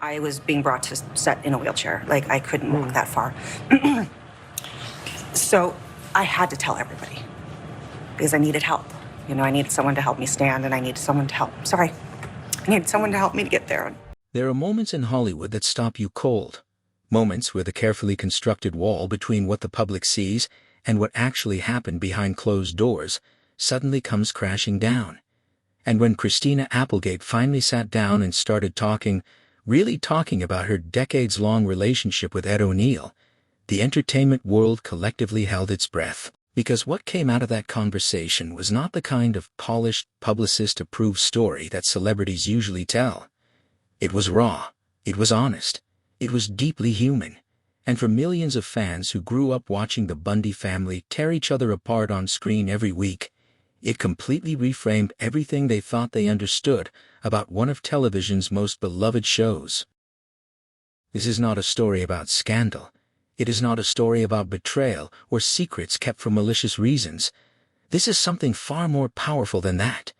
I was being brought to set in a wheelchair. Like, I couldn't walk that far. So I had to tell everybody because I needed help. You know, I needed someone to help me stand, and I needed someone to help. I needed someone to help me to get there. There are moments in Hollywood that stop you cold. Moments where the carefully constructed wall between what the public sees and what actually happened behind closed doors suddenly comes crashing down. And when Christina Applegate finally sat down and started talking, really talking about her decades-long relationship with Ed O'Neill, the entertainment world collectively held its breath. Because what came out of that conversation was not the kind of polished, publicist-approved story that celebrities usually tell. It was raw, it was honest, it was deeply human. And for millions of fans who grew up watching the Bundy family tear each other apart on screen every week, it completely reframed everything they thought they understood about one of television's most beloved shows. This is not a story about scandal. It is not a story about betrayal or secrets kept for malicious reasons. This is something far more powerful than that.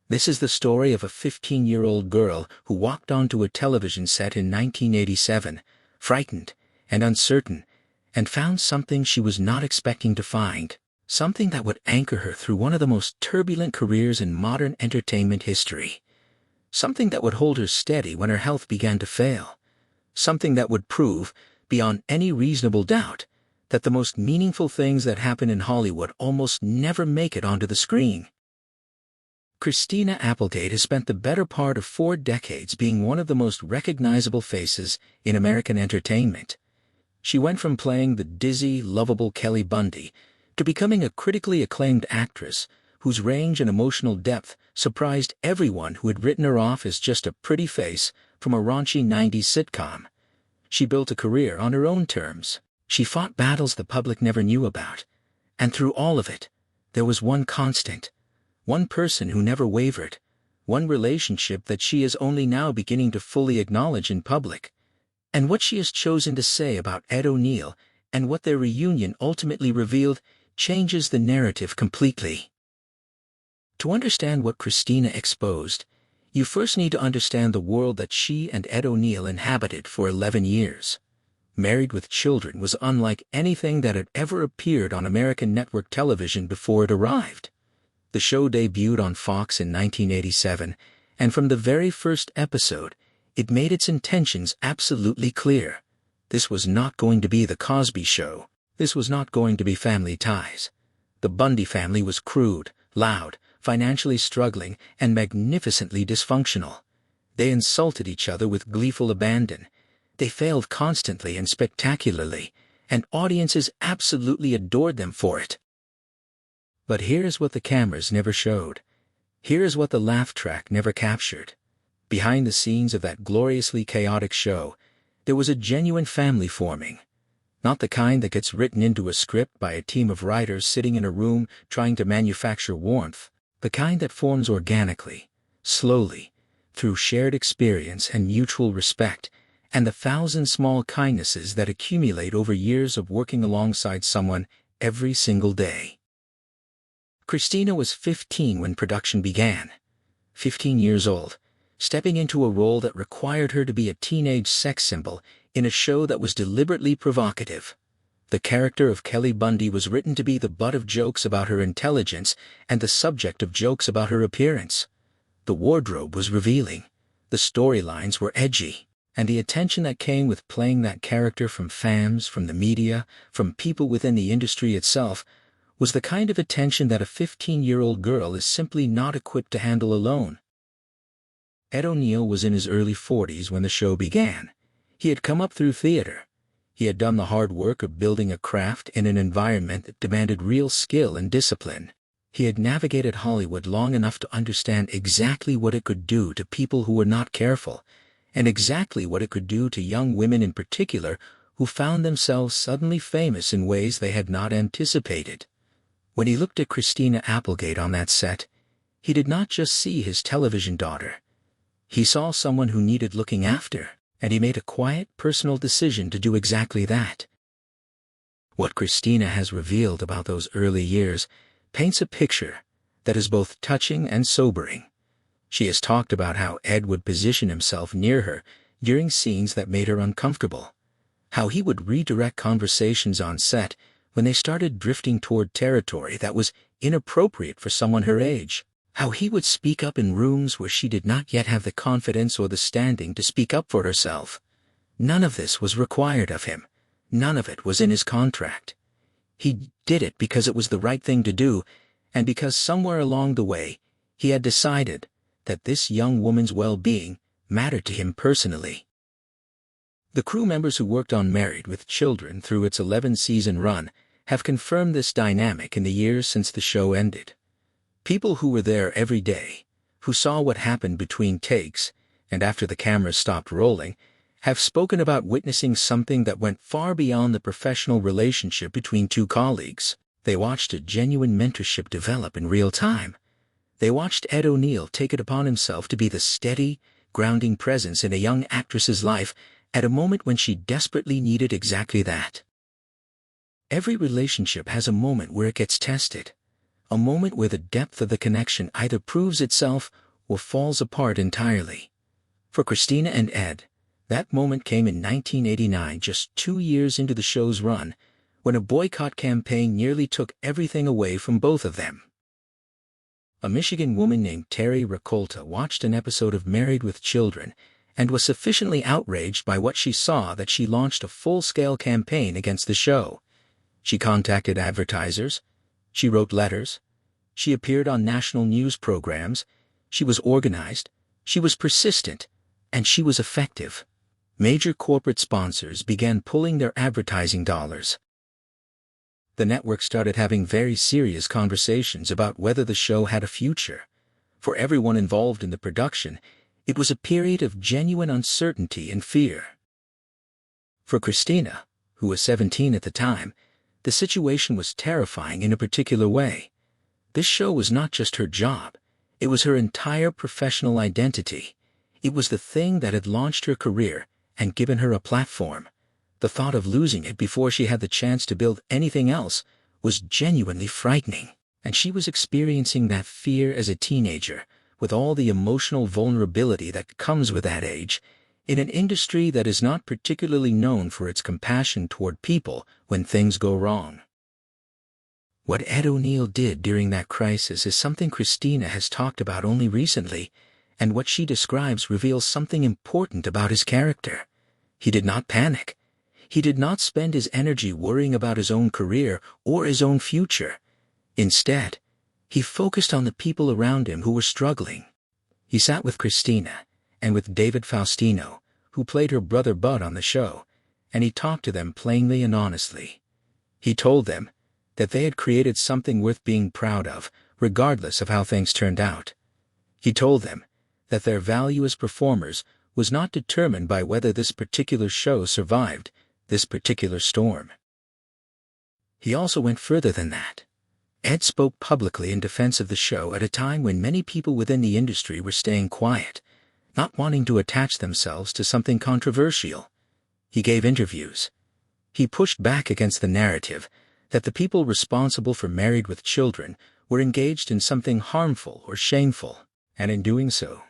This is the story of a 15-year-old girl who walked onto a television set in 1987, frightened and uncertain, and found something she was not expecting to find, something that would anchor her through one of the most turbulent careers in modern entertainment history, something that would hold her steady when her health began to fail, something that would prove, beyond any reasonable doubt, that the most meaningful things that happen in Hollywood almost never make it onto the screen. Christina Applegate has spent the better part of 4 decades being one of the most recognizable faces in American entertainment. She went from playing the dizzy, lovable Kelly Bundy to becoming a critically acclaimed actress whose range and emotional depth surprised everyone who had written her off as just a pretty face from a raunchy 90s sitcom. She built a career on her own terms. She fought battles the public never knew about. And through all of it, there was one constant, one person who never wavered, one relationship that she is only now beginning to fully acknowledge in public. And what she has chosen to say about Ed O'Neill and what their reunion ultimately revealed changes the narrative completely. To understand what Christina exposed, you first need to understand the world that she and Ed O'Neill inhabited for 11 years. Married with Children was unlike anything that had ever appeared on American network television before it arrived. The show debuted on Fox in 1987, and from the very first episode, it made its intentions absolutely clear. This was not going to be The Cosby Show. This was not going to be Family Ties. The Bundy family was crude, loud, financially struggling, and magnificently dysfunctional. They insulted each other with gleeful abandon. They failed constantly and spectacularly, and audiences absolutely adored them for it. But here's what the cameras never showed. Here's what the laugh track never captured. Behind the scenes of that gloriously chaotic show, there was a genuine family forming. Not the kind that gets written into a script by a team of writers sitting in a room trying to manufacture warmth. The kind that forms organically, slowly, through shared experience and mutual respect, and the 1,000 small kindnesses that accumulate over years of working alongside someone every single day. Christina was 15 when production began. 15 years old, stepping into a role that required her to be a teenage sex symbol in a show that was deliberately provocative. The character of Kelly Bundy was written to be the butt of jokes about her intelligence and the subject of jokes about her appearance. The wardrobe was revealing, the storylines were edgy, and the attention that came with playing that character from fans, from the media, from people within the industry itself, was the kind of attention that a 15-year-old girl is simply not equipped to handle alone. Ed O'Neill was in his early 40s when the show began. He had come up through theater. He had done the hard work of building a craft in an environment that demanded real skill and discipline. He had navigated Hollywood long enough to understand exactly what it could do to people who were not careful, and exactly what it could do to young women in particular who found themselves suddenly famous in ways they had not anticipated. When he looked at Christina Applegate on that set, he did not just see his television daughter. He saw someone who needed looking after, and he made a quiet, personal decision to do exactly that. What Christina has revealed about those early years paints a picture that is both touching and sobering. She has talked about how Ed would position himself near her during scenes that made her uncomfortable. How he would redirect conversations on set when they started drifting toward territory that was inappropriate for someone her age. How he would speak up in rooms where she did not yet have the confidence or the standing to speak up for herself. None of this was required of him. None of it was in his contract. He did it because it was the right thing to do, and because somewhere along the way, he had decided that this young woman's well-being mattered to him personally. The crew members who worked on Married with Children through its 11-season run have confirmed this dynamic in the years since the show ended. People who were there every day, who saw what happened between takes and after the cameras stopped rolling, have spoken about witnessing something that went far beyond the professional relationship between two colleagues. They watched a genuine mentorship develop in real time. They watched Ed O'Neill take it upon himself to be the steady, grounding presence in a young actress's life at a moment when she desperately needed exactly that. Every relationship has a moment where it gets tested, a moment where the depth of the connection either proves itself or falls apart entirely. For Christina and Ed, that moment came in 1989, just 2 years into the show's run, when a boycott campaign nearly took everything away from both of them. A Michigan woman named Terry Rakolta watched an episode of Married with Children and was sufficiently outraged by what she saw that she launched a full-scale campaign against the show. She contacted advertisers. She wrote letters. She appeared on national news programs. She was organized. She was persistent. And she was effective. Major corporate sponsors began pulling their advertising dollars. The network started having very serious conversations about whether the show had a future. For everyone involved in the production, it was a period of genuine uncertainty and fear. For Christina, who was 17 at the time, the situation was terrifying in a particular way. This show was not just her job, it was her entire professional identity. It was the thing that had launched her career and given her a platform. The thought of losing it before she had the chance to build anything else was genuinely frightening, and she was experiencing that fear as a teenager, with all the emotional vulnerability that comes with that age, in an industry that is not particularly known for its compassion toward people when things go wrong. What Ed O'Neill did during that crisis is something Christina has talked about only recently, and what she describes reveals something important about his character. He did not panic. He did not spend his energy worrying about his own career or his own future. Instead, he focused on the people around him who were struggling. He sat with Christina and with David Faustino, who played her brother Bud on the show, and he talked to them plainly and honestly. He told them that they had created something worth being proud of, regardless of how things turned out. He told them that their value as performers was not determined by whether this particular show survived this particular storm. He also went further than that. Ed spoke publicly in defense of the show at a time when many people within the industry were staying quiet, not wanting to attach themselves to something controversial. He gave interviews. He pushed back against the narrative that the people responsible for Married with Children were engaged in something harmful or shameful, and in doing so,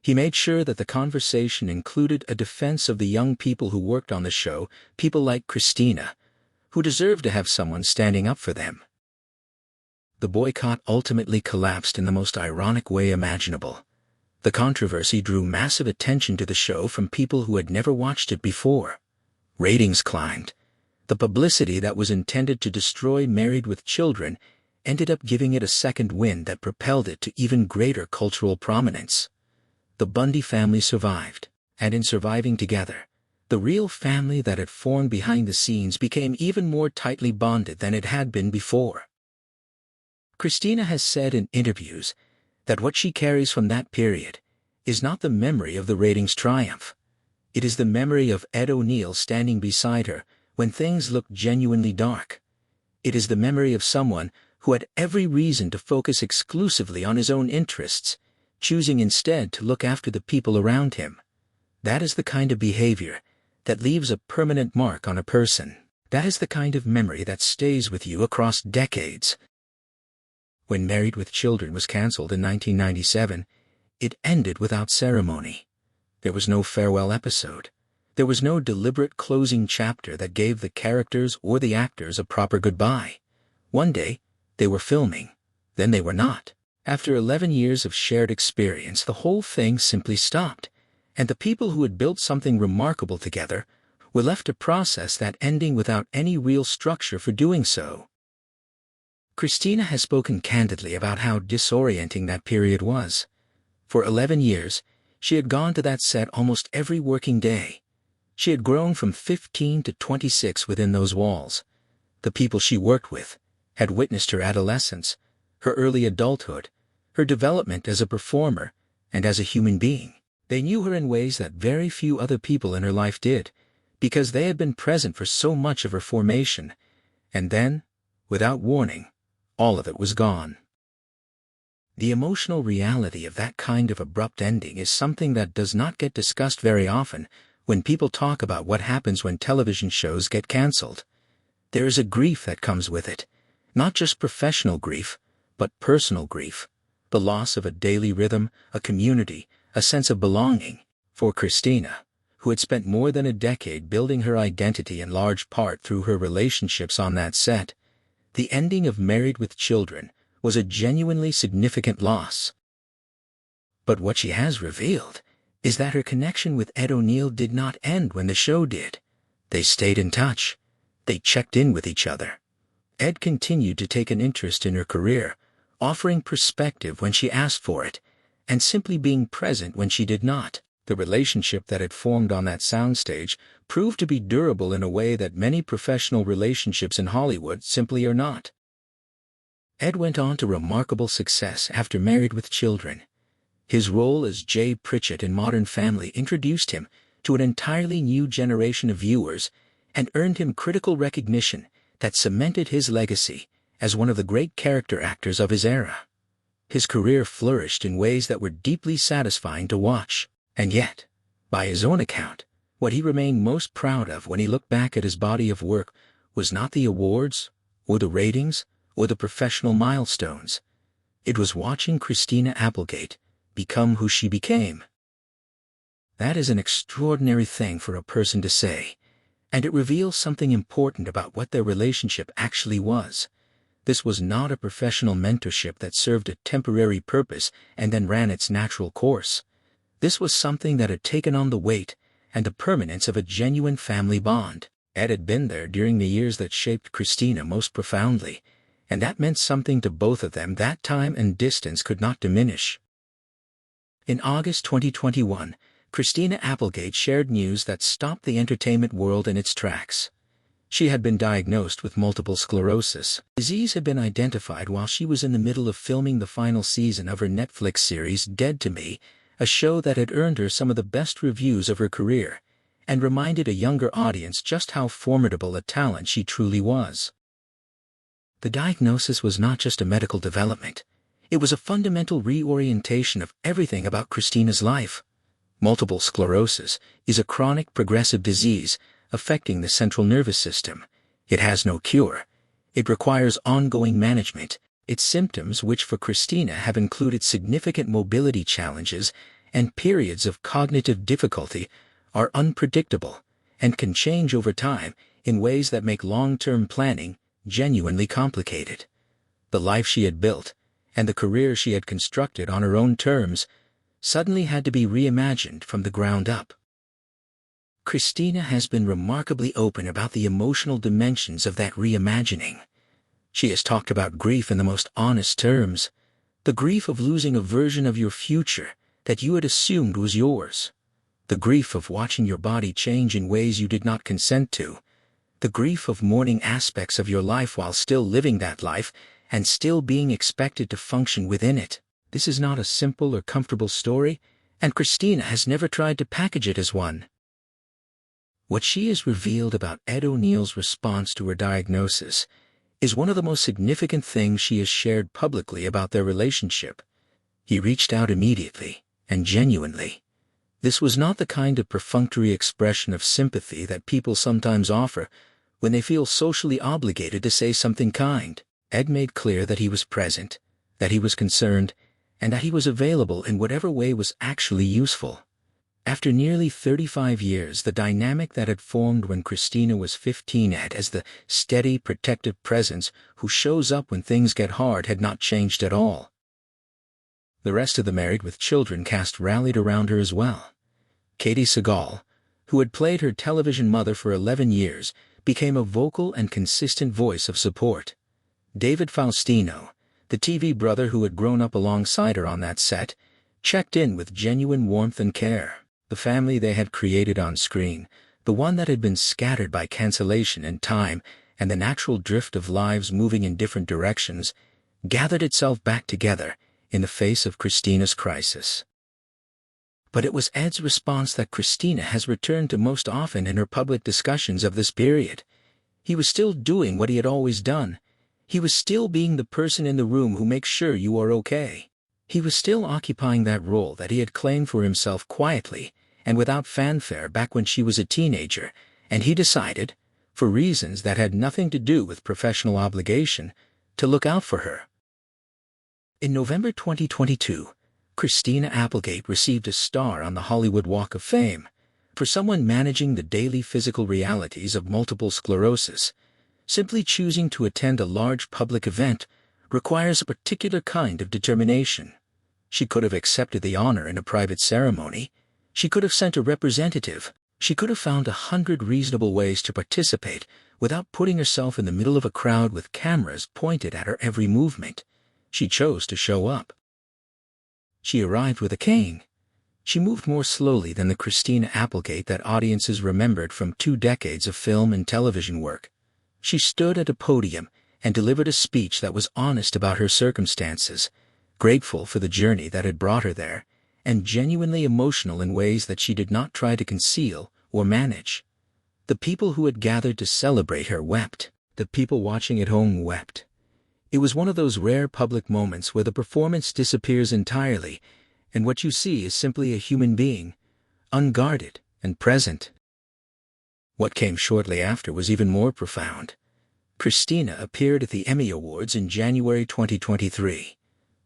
he made sure that the conversation included a defense of the young people who worked on the show, people like Christina, who deserved to have someone standing up for them. The boycott ultimately collapsed in the most ironic way imaginable. The controversy drew massive attention to the show from people who had never watched it before. Ratings climbed. The publicity that was intended to destroy Married with Children ended up giving it a second wind that propelled it to even greater cultural prominence. The Bundy family survived, and in surviving together, the real family that had formed behind the scenes became even more tightly bonded than it had been before. Christina has said in interviews that what she carries from that period is not the memory of the ratings triumph. It is the memory of Ed O'Neill standing beside her when things looked genuinely dark. It is the memory of someone who had every reason to focus exclusively on his own interests, choosing instead to look after the people around him. That is the kind of behavior that leaves a permanent mark on a person. That is the kind of memory that stays with you across decades. When Married with Children was canceled in 1997, it ended without ceremony. There was no farewell episode. There was no deliberate closing chapter that gave the characters or the actors a proper goodbye. One day, they were filming. Then they were not. After 11 years of shared experience, the whole thing simply stopped, and the people who had built something remarkable together were left to process that ending without any real structure for doing so. Christina has spoken candidly about how disorienting that period was. For 11 years, she had gone to that set almost every working day. She had grown from 15 to 26 within those walls. The people she worked with had witnessed her adolescence, her early adulthood, her development as a performer and as a human being. They knew her in ways that very few other people in her life did, because they had been present for so much of her formation. And then, without warning, all of it was gone. The emotional reality of that kind of abrupt ending is something that does not get discussed very often when people talk about what happens when television shows get canceled. There is a grief that comes with it, not just professional grief, but personal grief, the loss of a daily rhythm, a community, a sense of belonging. For Christina, who had spent more than a decade building her identity in large part through her relationships on that set, the ending of Married with Children was a genuinely significant loss. But what she has revealed is that her connection with Ed O'Neill did not end when the show did. They stayed in touch. They checked in with each other. Ed continued to take an interest in her career, offering perspective when she asked for it, and simply being present when she did not. The relationship that had formed on that soundstage proved to be durable in a way that many professional relationships in Hollywood simply are not. Ed went on to remarkable success after Married with Children. His role as Jay Pritchett in Modern Family introduced him to an entirely new generation of viewers and earned him critical recognition that cemented his legacy as one of the great character actors of his era. His career flourished in ways that were deeply satisfying to watch. And yet, by his own account, what he remained most proud of when he looked back at his body of work was not the awards, or the ratings, or the professional milestones. It was watching Christina Applegate become who she became. That is an extraordinary thing for a person to say, and it reveals something important about what their relationship actually was. This was not a professional mentorship that served a temporary purpose and then ran its natural course. This was something that had taken on the weight and the permanence of a genuine family bond. Ed had been there during the years that shaped Christina most profoundly, and that meant something to both of them that time and distance could not diminish. In August 2021, Christina Applegate shared news that stopped the entertainment world in its tracks. She had been diagnosed with multiple sclerosis. The disease had been identified while she was in the middle of filming the final season of her Netflix series Dead to Me, a show that had earned her some of the best reviews of her career, and reminded a younger audience just how formidable a talent she truly was. The diagnosis was not just a medical development. It was a fundamental reorientation of everything about Christina's life. Multiple sclerosis is a chronic progressive disease affecting the central nervous system. It has no cure. It requires ongoing management. Its symptoms, which for Christina have included significant mobility challenges and periods of cognitive difficulty, are unpredictable and can change over time in ways that make long-term planning genuinely complicated. The life she had built and the career she had constructed on her own terms suddenly had to be reimagined from the ground up. Christina has been remarkably open about the emotional dimensions of that reimagining. She has talked about grief in the most honest terms, the grief of losing a version of your future that you had assumed was yours, the grief of watching your body change in ways you did not consent to, the grief of mourning aspects of your life while still living that life and still being expected to function within it. This is not a simple or comfortable story, and Christina has never tried to package it as one. What she has revealed about Ed O'Neill's response to her diagnosis is one of the most significant things she has shared publicly about their relationship. He reached out immediately and genuinely. This was not the kind of perfunctory expression of sympathy that people sometimes offer when they feel socially obligated to say something kind. Ed made clear that he was present, that he was concerned, and that he was available in whatever way was actually useful. After nearly 35 years, the dynamic that had formed when Christina was 15 as the steady, protective presence who shows up when things get hard had not changed at all. The rest of the Married with Children cast rallied around her as well. Katie Sagal, who had played her television mother for 11 years, became a vocal and consistent voice of support. David Faustino, the TV brother who had grown up alongside her on that set, checked in with genuine warmth and care. The family they had created on screen, the one that had been scattered by cancellation and time and the natural drift of lives moving in different directions, gathered itself back together in the face of Christina's crisis. But it was Ed's response that Christina has returned to most often in her public discussions of this period. He was still doing what he had always done. He was still being the person in the room who makes sure you are okay. He was still occupying that role that he had claimed for himself quietly and without fanfare back when she was a teenager, and he decided, for reasons that had nothing to do with professional obligation, to look out for her. In November 2022, Christina Applegate received a star on the Hollywood Walk of Fame. For someone managing the daily physical realities of multiple sclerosis, simply choosing to attend a large public event requires a particular kind of determination. She could have accepted the honor in a private ceremony. She could have sent a representative. She could have found 100 reasonable ways to participate without putting herself in the middle of a crowd with cameras pointed at her every movement. She chose to show up. She arrived with a cane. She moved more slowly than the Christina Applegate that audiences remembered from 2 decades of film and television work. She stood at a podium and delivered a speech that was honest about her circumstances, grateful for the journey that had brought her there, and genuinely emotional in ways that she did not try to conceal or manage. The people who had gathered to celebrate her wept. The people watching at home wept. It was one of those rare public moments where the performance disappears entirely, and what you see is simply a human being, unguarded and present. What came shortly after was even more profound. Christina appeared at the Emmy Awards in January 2023.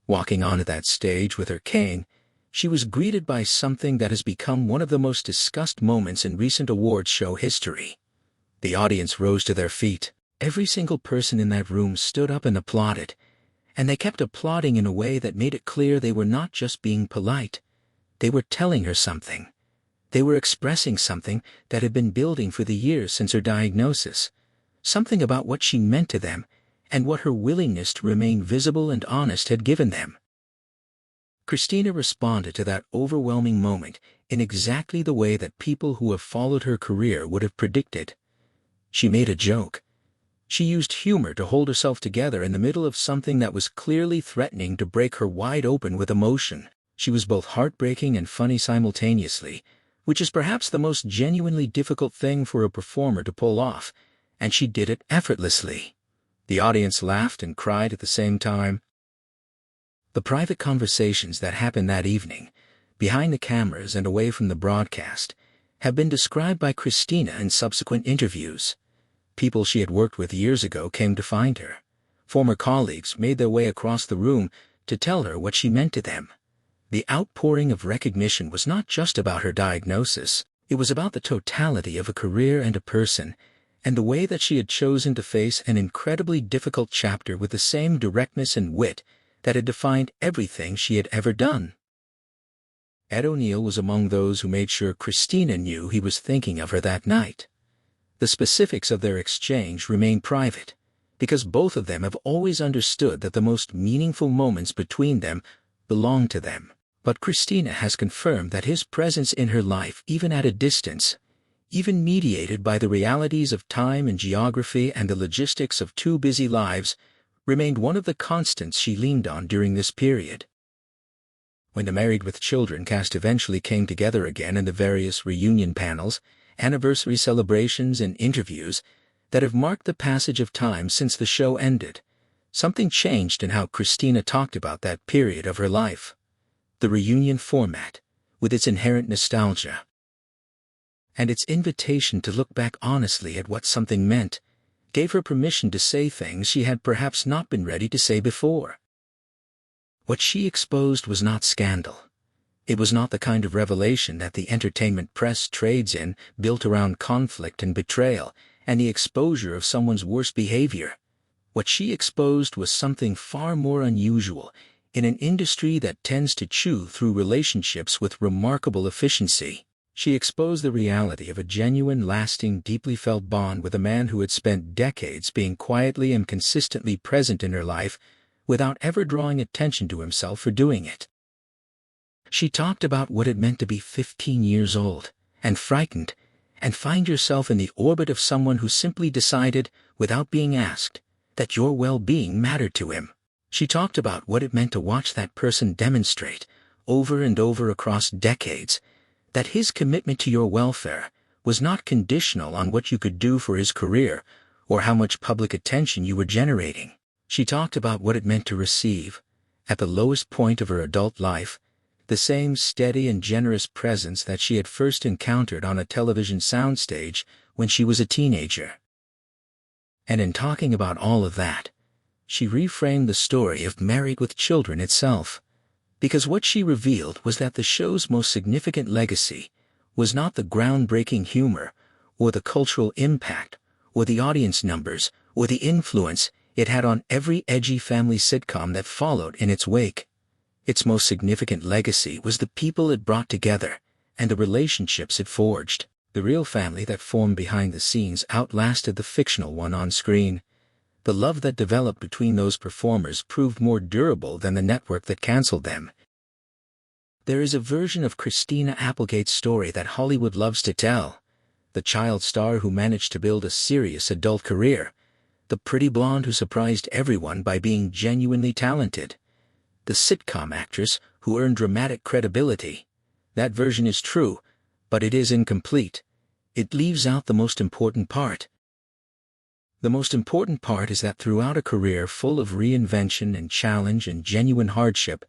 Walking onto that stage with her cane, she was greeted by something that has become one of the most discussed moments in recent awards show history. The audience rose to their feet. Every single person in that room stood up and applauded, and they kept applauding in a way that made it clear they were not just being polite. They were telling her something. They were expressing something that had been building for the years since her diagnosis, something about what she meant to them and what her willingness to remain visible and honest had given them. Christina responded to that overwhelming moment in exactly the way that people who have followed her career would have predicted. She made a joke. She used humor to hold herself together in the middle of something that was clearly threatening to break her wide open with emotion. She was both heartbreaking and funny simultaneously, which is perhaps the most genuinely difficult thing for a performer to pull off, and she did it effortlessly. The audience laughed and cried at the same time. The private conversations that happened that evening, behind the cameras and away from the broadcast, have been described by Christina in subsequent interviews. People she had worked with years ago came to find her. Former colleagues made their way across the room to tell her what she meant to them. The outpouring of recognition was not just about her diagnosis. It was about the totality of a career and a person, and the way that she had chosen to face an incredibly difficult chapter with the same directness and wit that had defined everything she had ever done. Ed O'Neill was among those who made sure Christina knew he was thinking of her that night. The specifics of their exchange remain private, because both of them have always understood that the most meaningful moments between them belong to them. But Christina has confirmed that his presence in her life, even at a distance, even mediated by the realities of time and geography and the logistics of 2 busy lives, remained one of the constants she leaned on during this period. When the Married with Children cast eventually came together again in the various reunion panels, anniversary celebrations and interviews that have marked the passage of time since the show ended, something changed in how Christina talked about that period of her life. The reunion format, with its inherent nostalgia, and its invitation to look back honestly at what something meant, gave her permission to say things she had perhaps not been ready to say before. What she exposed was not scandal. It was not the kind of revelation that the entertainment press trades in, built around conflict and betrayal, and the exposure of someone's worst behavior. What she exposed was something far more unusual in an industry that tends to chew through relationships with remarkable efficiency. She exposed the reality of a genuine, lasting, deeply felt bond with a man who had spent decades being quietly and consistently present in her life without ever drawing attention to himself for doing it. She talked about what it meant to be 15 years old and frightened and find yourself in the orbit of someone who simply decided, without being asked, that your well-being mattered to him. She talked about what it meant to watch that person demonstrate, over and over across decades, that his commitment to your welfare was not conditional on what you could do for his career or how much public attention you were generating. She talked about what it meant to receive, at the lowest point of her adult life, the same steady and generous presence that she had first encountered on a television soundstage when she was a teenager. And in talking about all of that, she reframed the story of Married with Children itself, because what she revealed was that the show's most significant legacy was not the groundbreaking humor, or the cultural impact, or the audience numbers, or the influence it had on every edgy family sitcom that followed in its wake. Its most significant legacy was the people it brought together and the relationships it forged. The real family that formed behind the scenes outlasted the fictional one on screen. The love that developed between those performers proved more durable than the network that canceled them. There is a version of Christina Applegate's story that Hollywood loves to tell. The child star who managed to build a serious adult career. The pretty blonde who surprised everyone by being genuinely talented. The sitcom actress who earned dramatic credibility. That version is true, but it is incomplete. It leaves out the most important part. The most important part is that throughout a career full of reinvention and challenge and genuine hardship,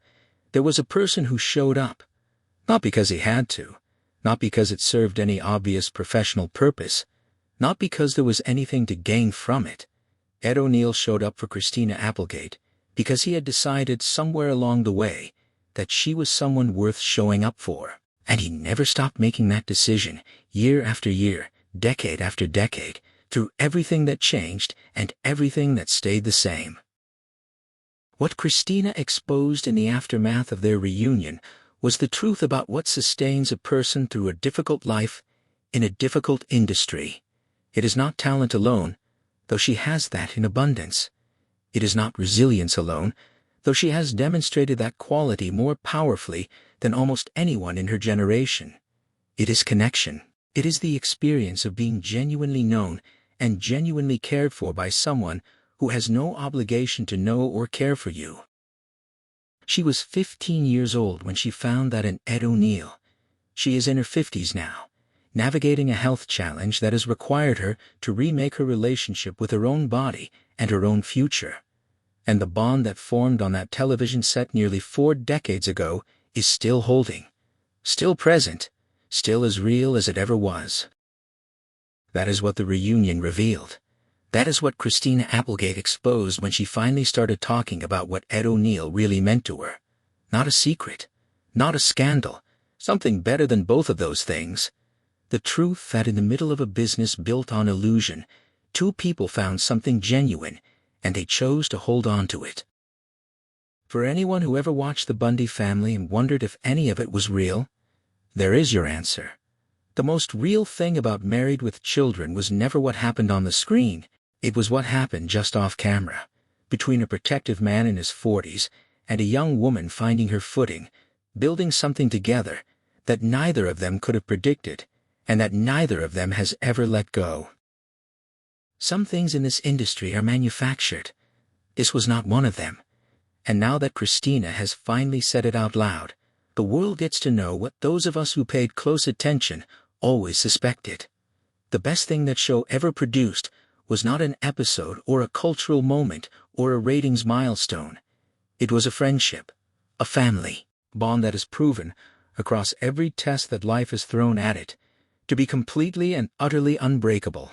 there was a person who showed up. Not because he had to, not because it served any obvious professional purpose, not because there was anything to gain from it. Ed O'Neill showed up for Christina Applegate because he had decided somewhere along the way that she was someone worth showing up for. And he never stopped making that decision, year after year, decade after decade, through everything that changed and everything that stayed the same. What Christina exposed in the aftermath of their reunion was the truth about what sustains a person through a difficult life in a difficult industry. It is not talent alone, though she has that in abundance. It is not resilience alone, though she has demonstrated that quality more powerfully than almost anyone in her generation. It is connection. It is the experience of being genuinely known and genuinely cared for by someone who has no obligation to know or care for you. She was 15 years old when she found that in Ed O'Neill. She is in her 50s now, navigating a health challenge that has required her to remake her relationship with her own body and her own future. And the bond that formed on that television set nearly 4 decades ago is still holding, still present, still as real as it ever was. That is what the reunion revealed. That is what Christina Applegate exposed when she finally started talking about what Ed O'Neill really meant to her. Not a secret, not a scandal, something better than both of those things. The truth that in the middle of a business built on illusion, 2 people found something genuine, and they chose to hold on to it. For anyone who ever watched the Bundy family and wondered if any of it was real, there is your answer. The most real thing about Married with Children was never what happened on the screen. It was what happened just off camera, between a protective man in his 40s and a young woman finding her footing, building something together that neither of them could have predicted, and that neither of them has ever let go. Some things in this industry are manufactured. This was not one of them. And now that Christina has finally said it out loud, the world gets to know what those of us who paid close attention always suspected. The best thing that show ever produced was not an episode or a cultural moment or a ratings milestone. It was a friendship, a family bond that is proven, across every test that life has thrown at it, to be completely and utterly unbreakable.